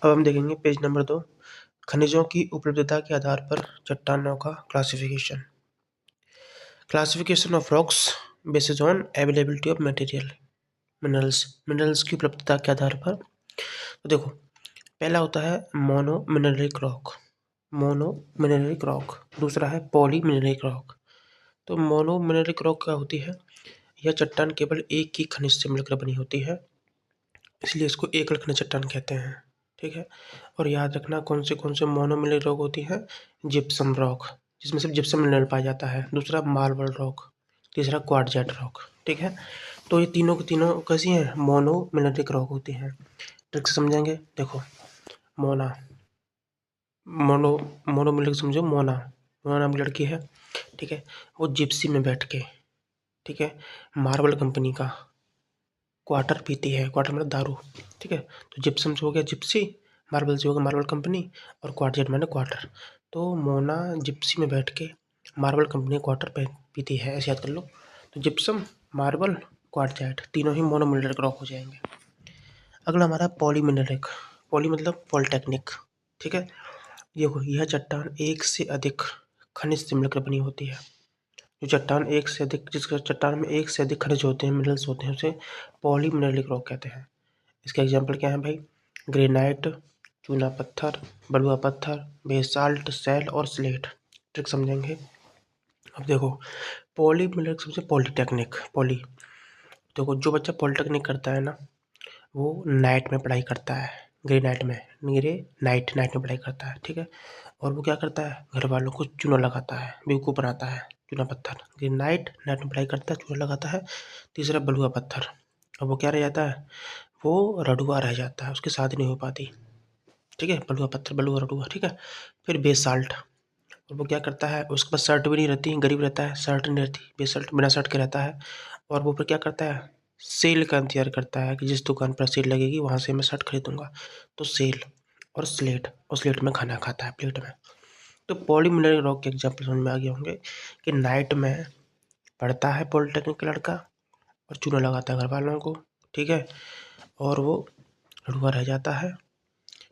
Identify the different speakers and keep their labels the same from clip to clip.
Speaker 1: अब हम देखेंगे पेज नंबर 2, खनिजों की उपलब्धता के आधार पर चट्टानों का classification. Classification of rocks based on availability of material minerals की उपलब्धता के आधार पर। तो देखो, पहला होता है मोनो मिनरलिक रॉक, दूसरा है पॉली मिनरलिक रॉक। तो मोनो मिनरलिक रॉक क्या होती है? यह चट्टान केवल एक ही खनिज से मिलकर बनी होती है, इसलिए इसको एकल खनिज चट्टान कहते हैं। ठीक है, और याद रखना कौन से मोनो मिनरल रॉक होती है? जिप्सम रॉक, जिसमें सिर्फ जिप्सम मिनरल पाया जाता है, दूसरा मार्बल रॉक, तीसरा क्वार्टजाइट रॉक। ठीक है, तो ये तीनों की तीनों कैसी हैं? मोनो मिनरलिक रॉक होती हैं। ट्रिक से समझेंगे। देखो, मोना मोनो मोनो मिनरल समझो। मोना नाम की लड़की है। ठीक है, वो जिप्सी में बैठ के, ठीक है, मार्बल कंपनी का क्वार्टर पीती है। क्वार्टर मतलब दारू। ठीक है, तो जिप्सम से हो गया जिप्सी, मार्बल से हो गया मार्बल कंपनी, और क्वार्टजेट माने क्वार्टर। तो मोना जिप्सी में बैठ के मार्बल कंपनी क्वार्टर पीती है, ऐसे याद कर लो। तो जिप्सम, मार्बल, क्वार्टजाइट तीनों ही मोनो मिनरलिक रॉक हो जाएंगे। अगला हमारा पॉली मिनरलिक। पॉली मतलब पॉलिटेक्निक। ठीक है, देखो यह चट्टान एक से अधिक खनिज से मिलकर बनी होती है। जो चट्टान एक से अधिक, जिसका चट्टान में एक से अधिक खनिज होते हैं, मिनरल्स होते हैं, उसे पॉली मिनरलिक रॉक कहते हैं। इसका एग्जाम्पल क्या है भाई? ग्रेनाइट, चूना पत्थर, बलुआ पत्थर, बेसाल्ट, सैल और स्लेट। ट्रिक समझेंगे। अब देखो, पॉली मिनरलिक समझे पॉलिटेक्निक। पॉली, देखो जो बच्चा पॉलिटेक्निक करता है ना, वो नाइट में पढ़ाई करता है। ग्रे नाइट में, नाइट में पढ़ाई करता है। ठीक है, और वो क्या करता है? घर वालों को चूना लगाता है, बेवकूफ़ बनाता है। चूना पत्थर, ग्रे नाइट में पढ़ाई करता है, चूना लगाता है। तीसरा बलुआ पत्थर, अब वो क्या रह जाता है? वो रडुआ रह जाता है, उसकी शादी नहीं हो पाती। ठीक है, बलुआ पत्थर, बलुआ रडुआ। ठीक है, फिर बेसाल्ट, और वो क्या करता है? उसके पास शर्ट भी नहीं रहती, गरीब रहता है, शर्ट नहीं रहती, बेसाल्ट बिना शर्ट के रहता है। और वो फिर क्या करता है? सेल का इंतजार करता है कि जिस दुकान पर सेल लगेगी वहाँ से मैं शर्ट खरीदूंगा। तो सेल, और स्लेट में खाना खाता है, प्लेट में। तो पॉली मिनरल रॉक के एग्जाम्पल समझ में आ गए होंगे कि नाइट में पढ़ता है पॉलिटेक्निक का लड़का और चूना लगाता है घर वालों को। ठीक है, और वो लड़ुआ रह जाता है।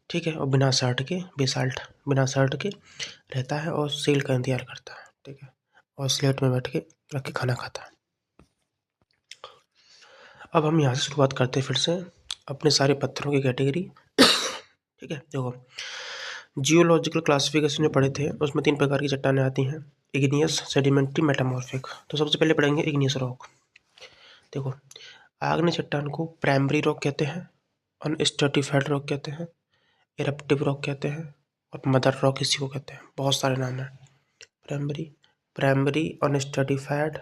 Speaker 1: ठीक है, और बिना शर्ट के, बेसाल्ट बिना शर्ट के रहता है और सेल का इंतजार करता है। ठीक है, और स्लेट में बैठ के रख के खाना खाता है। अब हम यहाँ से शुरुआत करते हैं फिर से अपने सारे पत्थरों की कैटेगरी। ठीक है, देखो जियोलॉजिकल क्लासिफिकेशन में पढ़े थे, उसमें 3 प्रकार की चट्टानें आती हैं: इग्नियस, सेडिमेंट्री, मेटामॉर्फिक। तो सबसे पहले पढ़ेंगे इग्नियस रॉक। देखो, आग्नेय चट्टान को प्राइमरी रॉक कहते हैं, अनस्ट्रैटिफाइड रॉक कहते हैं, इरप्टिव रॉक कहते हैं, और मदर रॉक इसी को कहते हैं। बहुत सारे नाम हैं। प्राइमरी, अनस्ट्रैटिफाइड,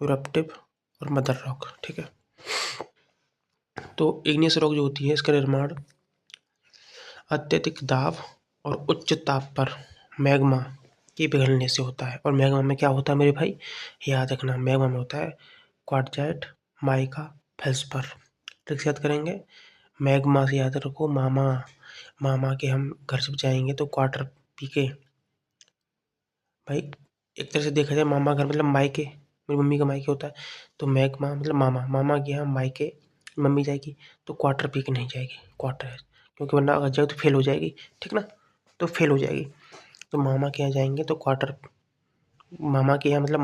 Speaker 1: इरप्टिव और मदर रॉक। ठीक है, तो इग्नियस रॉक जो होती है, इसका निर्माण अत्यधिक दाब और उच्च ताप पर मैग्मा के पिघलने से होता है। और मैग्मा में क्या होता है मेरे भाई? याद रखना, मैग्मा में होता है क्वार्टजाइट, माइका, फेल्सपर। ट्रिक से याद करेंगे। मैग्मा से याद रखो मामा के हम घर से जाएंगे तो क्वार्टर पी के, भाई एक तरह से देखा जाए मामा घर मतलब मायके, मेरी मम्मी का मायके होता है। तो मैग्मा मतलब मामा के यहाँ मायके मम्मी जाएगी तो क्वार्टर पी के नहीं जाएगी, क्वार्टर है, क्योंकि वरना अगर जाए तो फेल हो जाएगी। ठीक ना, तो फेल हो जाएगी। तो मामा के यहाँ जाएंगे तो क्वार्टर, मामा के यहाँ मतलब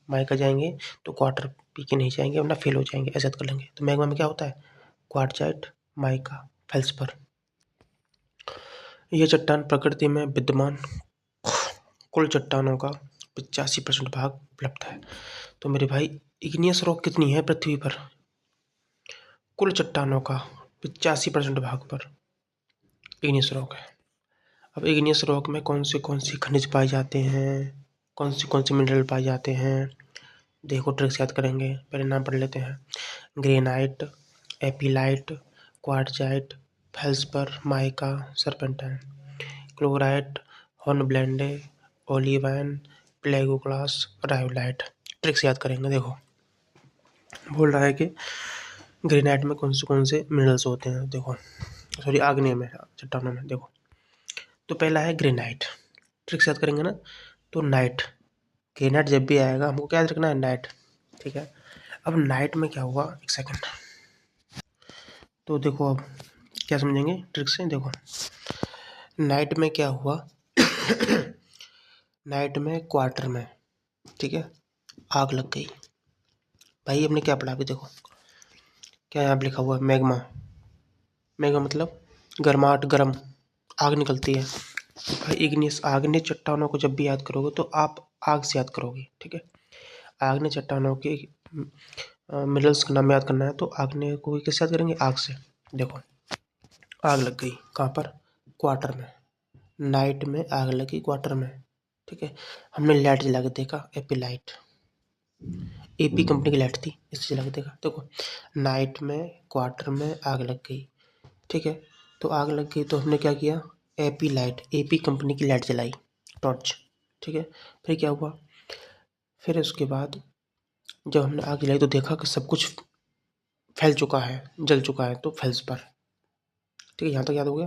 Speaker 1: मायका जाएंगे तो क्वार्टर पी के नहीं जाएंगे वरना फेल हो जाएंगे, ऐसा कर लेंगे। तो मैग्मा में क्या होता है? Quartzite, mica, feldspar. यह चट्टान प्रकृति में विद्यमान कुल चट्टानों का 85% भाग उपलब्ध है। तो मेरे भाई इग्नियस रॉक कितनी है पृथ्वी पर? कुल चट्टानों का 85% भाग पर इग्नियस रॉक है। अब इग्नियस रॉक में कौन सी खनिज पाए जाते हैं, कौन से मिनरल पाए जाते हैं? देखो ट्रिक्स याद करेंगे, पहले नाम पढ़ लेते हैं। Granite, aplite, quartzite, feldspar, mica, serpentine, chlorite, hornblende, olivine, plagioclase, rhyolite. Tricks याद करेंगे। देखो, बोल रहा है कि ग्रेनाइट में कौन से मिनरल्स होते हैं। देखो, सॉरी, आग्नेय में, चट्टानों में। देखो, तो पहला है ग्रेनाइट। ट्रिक्स याद करेंगे ना, तो नाइट, ग्रेनाइट जब भी आएगा हमको क्या याद रखना है? नाइट। ठीक है, अब नाइट में क्या हुआ, एक सेकंड। तो देखो, अब क्या समझेंगे ट्रिक से? देखो, नाइट में क्या हुआ नाइट में क्वार्टर में, ठीक है, आग लग गई। भाई हमने क्या पढ़ा अभी? देखो क्या यहाँ पे लिखा हुआ है, मैग्मा। मैग्मा मतलब गर्माहट, गर्म आग निकलती है। भाई इग्नियस, आग्नेय चट्टानों को जब भी याद करोगे तो आप आग से याद करोगे, ठीक है। आग्नेय चट्टानों के मिनरल्स का नाम याद करना है तो आग्नेय को किससे याद करेंगे? आग से। देखो आग लग गई कहाँ पर? क्वार्टर में। नाइट में आग लगी क्वार्टर में, ठीक है। हमने लाइट जला के देखा, एपी लाइट, एपी कंपनी की लाइट थी, इससे जला के देखा। देखो नाइट में क्वार्टर में आग लग गई, ठीक है। तो आग लग गई तो हमने क्या किया? एपी लाइट, एपी कंपनी की लाइट जलाई, टॉर्च, ठीक है। फिर क्या हुआ? फिर उसके बाद जब हमने आग जलाई तो देखा कि सब कुछ फैल चुका है, जल चुका है, तो फेल्स पर, ठीक है। यहाँ तक याद हो गया?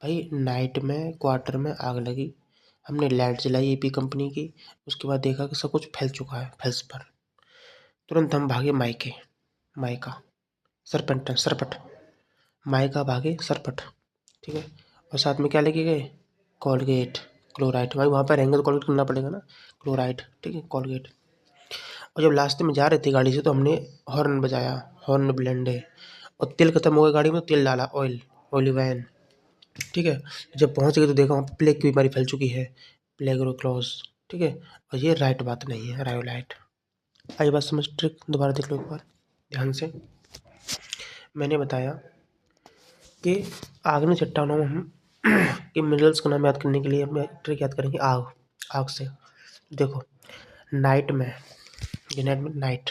Speaker 1: भाई नाइट में क्वार्टर में आग लगी, हमने लाइट जलाई एपी कंपनी की, उसके बाद देखा कि सब कुछ फैल चुका है फेल्स पर। तुरंत हम भागे मायके, मायका, सरपंटन, सरपट, मायका भागे सरपट, ठीक है। और साथ में क्या लेके गए? Colgate, chloride. भाई वहाँ पर रहेंगे तो कोलगेट करना पड़ेगा ना, क्लोराइड, ठीक है, कोलगेट। और जब लास्ट में जा रहे थे गाड़ी से तो हमने हॉर्न बजाया, हॉर्न ब्लेंडे। और तेल खत्म हो गया गाड़ी में तो तेल डाला, ऑयल, ओलिवैन, ठीक है। जब पहुँच गए तो देखा वहाँ प्लेग की बीमारी फैल चुकी है, प्लेग्रोक्लोज, ठीक है। और ये राइट बात नहीं है, रायोलाइट। आई बात समझ? ट्रिक दोबारा देख लो एक बार ध्यान से। मैंने बताया कि आग्नेय चट्टानों में हम के मिनरल्स का नाम याद करने के लिए हम ट्रिक याद करेंगे, आग, आग से। देखो नाइट में, ये नाइट में, नाइट,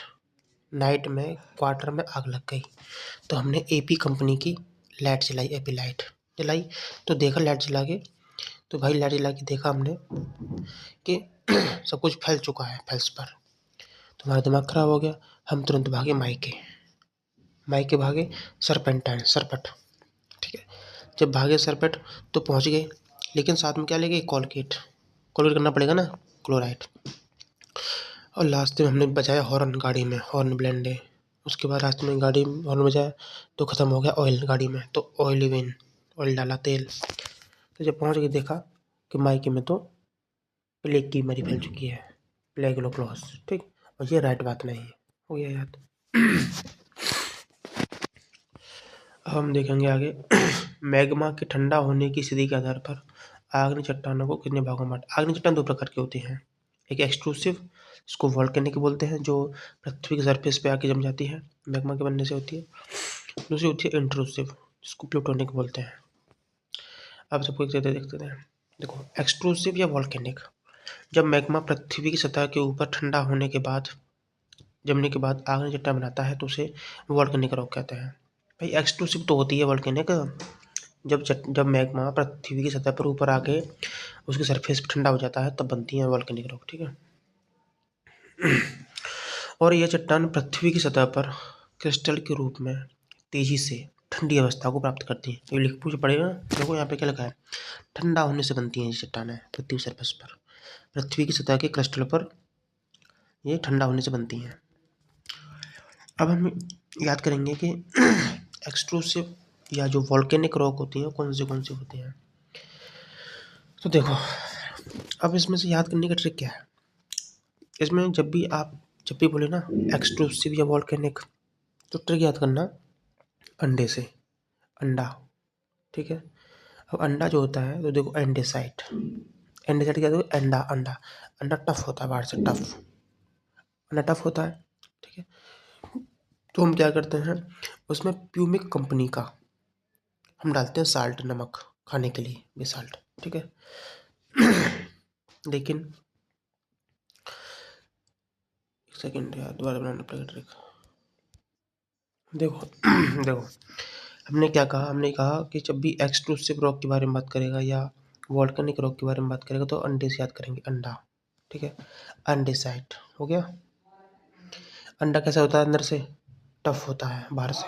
Speaker 1: नाइट में क्वार्टर में आग लग गई तो हमने एपी कंपनी की लाइट जलाई, एपी लाइट जलाई। तो देखा लाइट जला के, तो भाई लाइट जला के देखा हमने कि सब कुछ फैल चुका है फेल्स पर। तो हमारा दिमाग खराब हो गया, हम तुरंत भागे मायके, मायके भागे सरपेंटाइन, सरपट, ठीक है। जब भागे सरपट तो पहुंच गए, लेकिन साथ में क्या ले गए? कोलगेट, कोलगेट करना पड़ेगा ना, क्लोराइड। और लास्ट में हमने बजाया हॉर्न गाड़ी में, हॉर्न ब्लेंडे। उसके बाद रास्ते में गाड़ी में हॉर्न बजाया तो ख़त्म हो गया ऑयल गाड़ी में, तो ऑयल विन, ऑयल डाला, तेल। तो जब पहुंच के देखा कि मायके में तो प्लेग की बीमारी फैल चुकी है, प्लेग्लोक्लोज, ठीक। और ये राइट बात नहीं है, हो गया याद। अब हम देखेंगे आगे मैग्मा के ठंडा होने की स्थिति के आधार पर आग्नेय चट्टानों को कितने भागों में बांटा? आग्नेय चट्टान दो प्रकार के होते हैं, एक एक्सट्रूसिव, जिसको वोल्केनिक बोलते हैं, जो पृथ्वी के सरफेस पे आके जम जाती है, मैग्मा के बनने से होती है। दूसरी होती है इंट्रूसिव, जिसको प्लूटोनिक बोलते हैं। अब सबको एक देखते हैं। देखो एक्सट्रूसिव या वोल्केनिक, जब मैग्मा पृथ्वी की सतह के ऊपर ठंडा होने के बाद, जमने के बाद आग्नेय चट्टान बनाता है तो उसे वोल्केनिक रॉक कहते हैं। भाई एक्सट्रूसिव तो होती है वोल्केनिक, जब मैग्मा पृथ्वी की सतह पर ऊपर आके उसके सरफेस पर ठंडा हो जाता है तब बनती है वोल्केनिक रॉक, ठीक है। और यह चट्टान पृथ्वी की सतह पर क्रिस्टल के रूप में तेजी से ठंडी अवस्था को प्राप्त करती है। ये लिख पूछ पड़ेगा, देखो यहाँ पे क्या लिखा है, ठंडा होने से बनती है ये चट्टानें पृथ्वी सरफेस पर, पृथ्वी की सतह के क्रिस्टल पर ये ठंडा होने से बनती हैं। अब हम याद करेंगे कि एक्सट्रूसिव या जो वॉल्केनिक रॉक होती हैं कौन से होते हैं। तो देखो अब इसमें से याद करने का ट्रिक क्या है? इसमें जब भी बोले ना एक्सट्रूसिव या वॉल्केनिक, तो ट्रिक याद करना अंडे से, अंडा, ठीक है। अब अंडा जो होता है तो देखो एंडेसाइट, एंडेसाइट क्या? देखो अंडा, अंडा, अंडा टफ होता है, बाहर से टफ, अंडा टफ होता है, ठीक है। तो हम क्या करते हैं, उसमें प्यूमिक कंपनी का हम डालते हैं साल्ट, नमक, खाने के लिए भी साल्ट, ठीक है। लेकिन एक सेकेंड यार, दोबारा बनाना पड़ेगा ट्रिक। देखो देखो हमने क्या कहा, हमने कहा कि जब भी एक्सक्लूसिव रॉक के बारे में बात करेगा या वॉल्केनिक रॉक के बारे में बात करेगा तो अंडे से याद करेंगे, अंडा, ठीक है। अंडेसाइट हो गया। अंडा कैसा होता है? अंदर से टफ होता है, बाहर से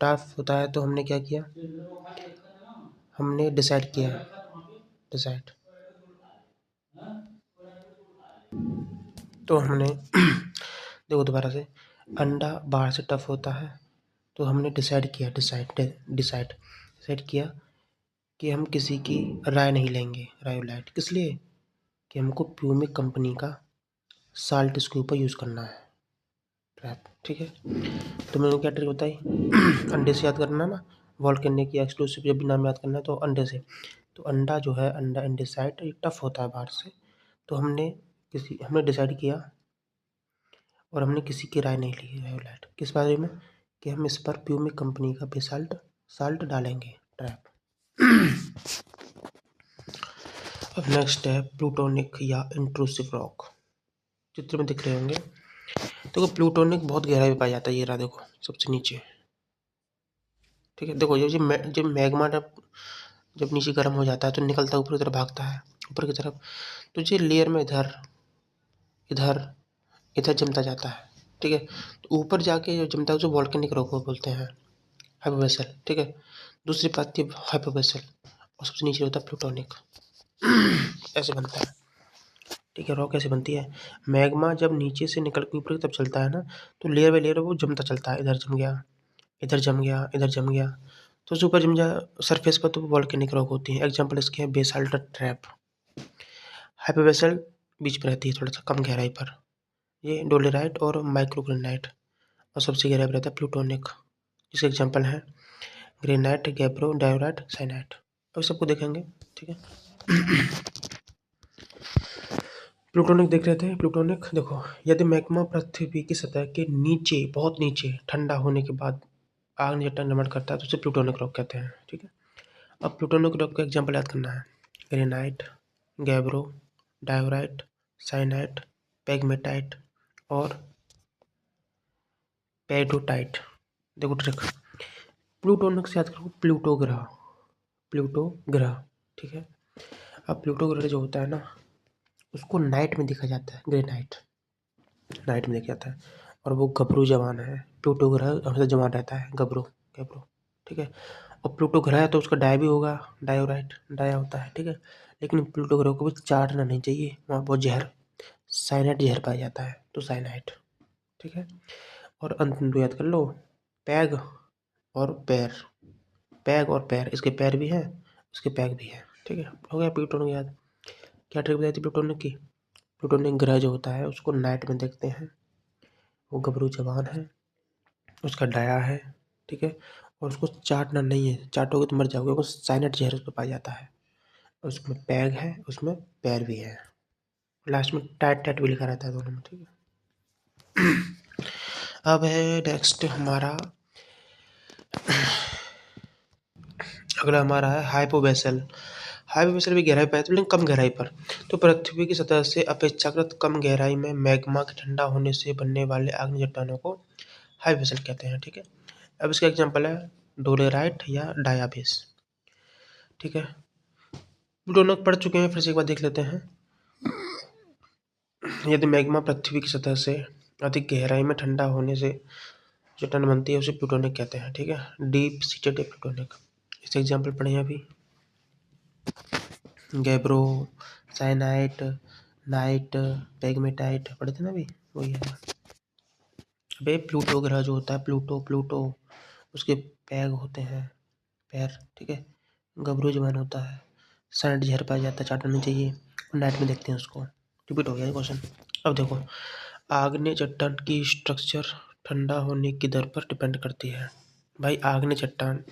Speaker 1: टफ होता है। तो हमने क्या किया, हमने डिसाइड किया, डिसाइड, तो हमने देखो दोबारा से, अंडा बाहर से टफ होता है तो हमने डिसाइड किया कि हम किसी की राय नहीं लेंगे, रायोलाइट। किस लिए? कि हमको प्यूमिक कंपनी का साल्ट इसके ऊपर यूज़ करना है, ट्रैप। ठीक है, तो मैंने क्या ट्रिक बताई? अंडे से याद करना ना, वोल्केनिक या एक्सप्लोसिव जब भी नाम याद करना है तो अंडे से। तो अंडा जो है, अंडा एंडेसाइट, ये टफ होता है बाहर से। तो हमने डिसाइड किया और हमने किसी की राय नहीं ली रायोलाइट। किस बारे में? कि हम इस पर प्यूमिक कंपनी का बेसाल्ट साल्ट डालेंगे, ट्रैप। अब नेक्स्ट है प्लूटोनिक या इंट्रूसिव रॉक। चित्र में दिख रहे होंगे। देखो प्लूटोनिक बहुत गहराई में पाया जाता है, ये रहा देखो सबसे नीचे। ठीक है, देखो जब मैग्मा जब नीचे गर्म हो जाता है तो निकलता है ऊपर की तरफ, भागता है ऊपर की तरफ। तो ये लेयर में इधर इधर इधर जमता जाता है। ठीक है, तो ऊपर जाके जो जमता है उसे वोल्केनिक रॉक बोलते हैं, हाइपोवेसल। ठीक है, दूसरी बात थी हाइपोवेसल, और सबसे नीचे होता है प्लूटोनिक। ऐसे बनता है। ठीक है, रॉक कैसे बनती है? मैग्मा जब नीचे से निकल के ऊपर की तरफ चलता है ना, तो लेयर बाई लेयर वो जमता चलता है। इधर जम गया, इधर जम गया, इधर जम गया, तो जो ऊपर जम जा सरफेस पर, तो वोल्केनिक रॉक होती है। एग्जांपल इसके हैं बेसाल्ट ट्रैप। हाइपोवेसल बीच में रहती है, थोड़ा सा कम गहराई पर। ये डोलेराइट और माइक्रोग्रेनाइट, और सबसे गहराई पर रहता है प्लूटोनिक, जिसके एग्जांपल हैं ग्रेनाइट, गैब्रो, डायोराइट, साइनाइट। अब सबको देखेंगे। ठीक है, प्लूटोनिक देख रहे थे। प्लूटोनिक देखो, यदि मैग्मा पृथ्वी की सतह के नीचे, बहुत नीचे ठंडा होने के बाद आग्नेय निर्माण करता है तो उसे प्लूटोनिक रॉक कहते हैं। ठीक है, अब प्लूटोनिक रॉक का एग्जांपल याद करना है। ग्रेनाइट, गैब्रो, डायोराइट, साइनाइट, पेगमेटाइट और पेडोटाइट। देखो ट्रिक, प्लूटोनिक से याद करो प्लूटो ग्रह, प्लूटो ग्रह। ठीक है, अब प्लूटो ग्रह जो होता है ना, उसको नाइट में देखा जाता है, ग्रेनाइट नाइट में देखा जाता है, और वो गबरू जवान है। प्लूटो ग्रह हमेशा जवान रहता है, गबरू गैब्रो। ठीक है, और प्लूटो ग्रह है तो उसका डाया भी होगा, डायोराइट डाया होता है। ठीक है, लेकिन प्लूटो ग्रह को भी चाटना नहीं चाहिए, वहाँ बहुत जहर, साइनाइट जहर पाया जाता है, तो साइनाइट। ठीक है, और अंत में याद कर लो, पैग और पैर, पैग और पैर, इसके पैर भी हैं, इसके पैग भी हैं। ठीक है, हो गया प्लूटोनिक याद। क्या ट्रिक बताई थी प्लूटोनिक की? प्लूटोनिक ग्रह जो होता है उसको नाइट में देखते हैं, वो गबरू जवान है, उसका डाया है। ठीक है, और उसको चाटना नहीं है, चाटोगे तो मर जाओगे, वो साइनाइड जहर उस पर पाया जाता है। उसमें पैग है, उसमें पैर भी है, लास्ट में टाइट टाइट भी लिखा रहता है दोनों में। ठीक है, अब है नेक्स्ट हमारा, अगला हमारा है हाइपोवेसल। हाइपोवेसल भी गहराई पर है, लेकिन कम गहराई पर। तो पृथ्वी की सतह से अपेक्षाकृत कम गहराई में मैग्मा के ठंडा होने से बनने वाले आग्नेय चट्टानों को हाइपोवेसल कहते हैं। ठीक है, अब इसका एग्जांपल है डोलेराइट या डायाबेस। ठीक है, दोनों पढ़ चुके हैं, फिर से एक बार देख लेते हैं। यदि मैग्मा पृथ्वी की सतह से अधिक गहराई में ठंडा होने से चट्टान बनती है, उसे प्लूटोनिक कहते हैं। ठीक है, डीप सीटेड प्लूटोनिक। इसके एग्जांपल पढ़े हैं अभी, गैब्रो, साइनाइट, नाइट, पेगमेटाइट पढ़े थे ना अभी, वही है। अबे प्लूटो ग्रह जो होता है, प्लूटो उसके पैग होते हैं, पैर। ठीक है, गबरू जवान होता है, साइनाइट जहर पाया जाता है, चाटना नहीं चाहिए, और नाइट में देखते हैं उसको। रिपीट हो गया क्वेश्चन। अब देखो, आग्नेय चट्टान की स्ट्रक्चर ठंडा होने की दर पर डिपेंड करती है। भाई आग्नेय चट्टान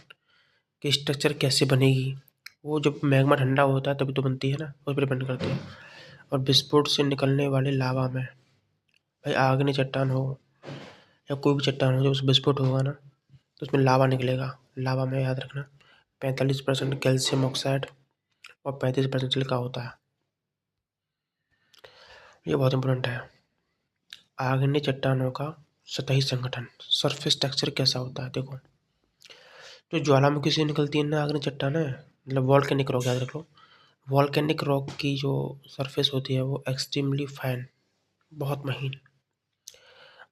Speaker 1: की स्ट्रक्चर कैसे बनेगी? वो जब मैग्मा ठंडा होता है तभी तो बनती है ना, उस पर डिपेंड करती है। और विस्फोट से निकलने वाले लावा में, भाई आग्नेय चट्टान हो या कोई भी चट्टान हो, जब उस विस्फोट होगा ना तो उसमें लावा निकलेगा। लावा में याद रखना 45% कैल्शियम ऑक्साइड और 35% सिलिका होता है। ये बहुत इंपॉर्टेंट है। आग्नेय चट्टानों का सतही संगठन, सरफेस टेक्सचर कैसा होता है? देखो, जो ज्वालामुखी से निकलती है ना आग्नेय चट्टान है, मतलब वॉल्केनिक रॉक, याद रख लो। वॉल्केनिक रॉक की जो सरफेस होती है वो एक्सट्रीमली फाइन, बहुत महीन,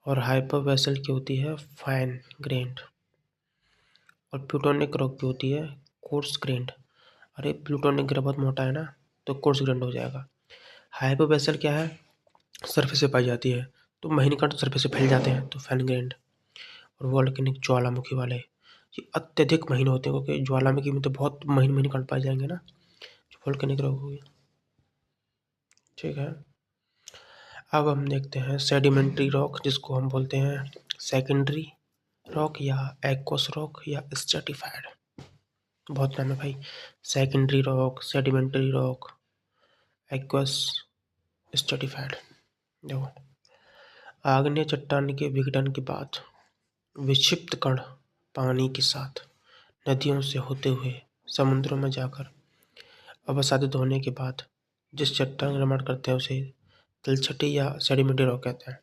Speaker 1: और हाइपोवेसल की होती है फाइन ग्रेन्ड, और प्लूटोनिक रॉक की होती है कोर्स ग्रेन्ड। अरे प्लूटोनिक ग्रह बहुत मोटा है ना, तो कोर्स ग्रेन्ड हो जाएगा। हाइपोवेसल क्या है? सरफेस से पाई जाती है, तो महीन कण सरफेस से फैल जाते हैं, तो फाइन ग्रेन्ड। और वोल्केनिक ज्वालामुखी वाले, ये अत्यधिक महीन होते हैं, क्योंकि ज्वालामुखी में तो बहुत महीन महीन कण पाए जाएंगे ना, जो वोल्केनिक रॉक होगी। ठीक है, अब हम देखते हैं सेडिमेंट्री रॉक, जिसको हम बोलते हैं सेकेंडरी रॉक या एक्वस रॉक या स्ट्रेटिफाइड। बहुत नाम है भाई, secondary rock, sedimentary rock, aqueous, stratified. देखो, आग्नेय चट्टान के विघटन के बाद विक्षिप्त कण पानी के साथ नदियों से होते हुए समुद्रों में जाकर अवसादित होने के बाद जिस चट्टान का निर्माण करते हैं उसे तलछटी या सेडिमेंट्री रॉक कहते हैं।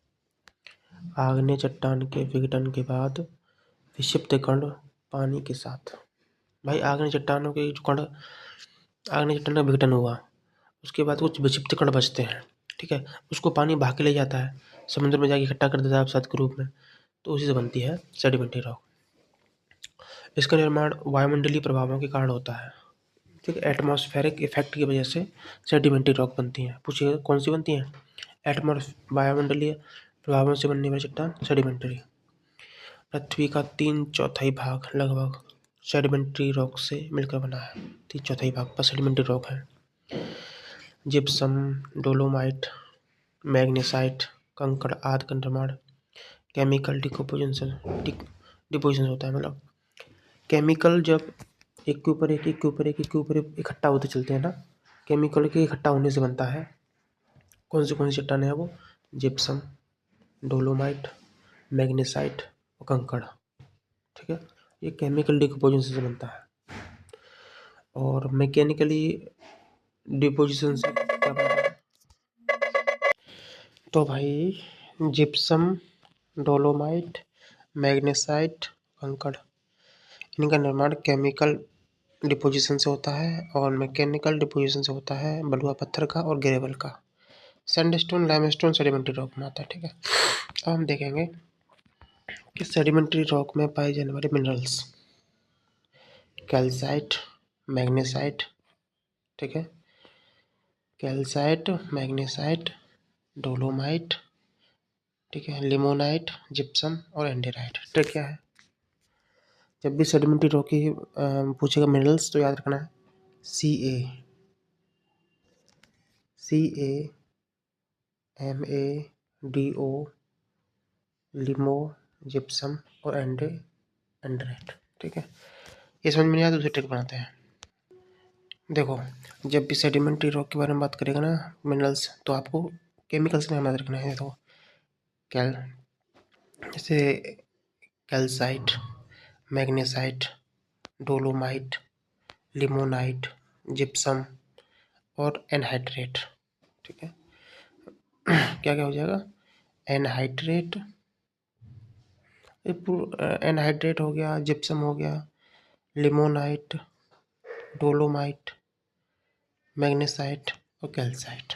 Speaker 1: आग्नेय चट्टान के विघटन के बाद विक्षिप्त कण पानी के साथ, भाई आग्नेय चट्टानों के जो कण, आग्नेय चट्टान का विघटन हुआ उसके बाद कुछ विक्षिप्त कण बचते हैं, ठीक है, उसको पानी बहा के ले जाता है, समुद्र में जाके इकट्ठा कर देता है अवसाद के रूप में, तो उसी से बनती है सेडिमेंट्री रॉक। इसका निर्माण वायुमंडलीय प्रभावों के कारण होता है, ठीक है, एटमॉस्फेरिक इफेक्ट की वजह से सेडिमेंट्री रॉक बनती हैं। पूछिए कौन सी बनती हैं? वायुमंडलीय प्रभावों से बनने वाली चट्टान सेडिमेंट्री। पृथ्वी का 3/4 भाग लगभग सेडिमेंट्री रॉक से मिलकर बना है, 3/4 भाग पर सेडिमेंट्री रॉक है। जिप्सम, डोलोमाइट, मैग्नेसाइट, कंकड़ आदि का निर्माण केमिकल डिपोजिशन होता है। मतलब केमिकल जब एक के ऊपर एक, एक के ऊपर एक, एक के ऊपर एक इकट्ठा होते चलते हैं ना, केमिकल के इकट्ठा होने से बनता है। कौन सी चट्टानें हैं वो? जिप्सम, डोलोमाइट, मैग्नेसाइट और कंकड़। ठीक है, ये केमिकल डिकम्पोजिशन से बनता है। और मैकेनिकली डिपोजिशन से क्या बनता है? तो भाई जिप्सम, डोलोमाइट, मैग्नेसाइट, कंकड़, इनका निर्माण केमिकल डिपोजिशन से होता है और मैकेनिकल डिपोजिशन से होता है बलुआ पत्थर का और ग्रेवल का। सैंडस्टोन, लाइमस्टोन सेडिमेंट्री रॉक में आता है। ठीक है, अब हम देखेंगे कि सेडिमेंट्री रॉक में पाए जाने वाले मिनरल्स। कैल्साइट, मैग्नेसाइट, ठीक है, कैल्साइट, मैग्नेसाइट, डोलोमाइट, ठीक है, लिमोनाइट, जिप्सम और एंडेराइट। ठीक क्या है? जब भी सेडिमेंट्री रॉक की पूछेगा मिनरल्स तो याद रखना है Ca, MaDO, लिमो, जिप्सम और एंडेराइट। ठीक है, ये समझ में नहीं आया, दूसरी ट्रिक बनाते हैं। देखो, जब भी सेडिमेंट्री रॉक के बारे में बात करेगा ना मिनरल्स, तो आपको केमिकल्स में याद रखना है। देखो जैसे calcite, magnesite, dolomite, limonite, gypsum और एनहाइड्रेट। ठीक है, क्या क्या हो जाएगा? एनहाइड्रेट, एनहाइड्रेट हो गया, जिप्सम हो गया, लिमोनाइट, डोलोमाइट, मैग्नेसाइट और कैल्साइट।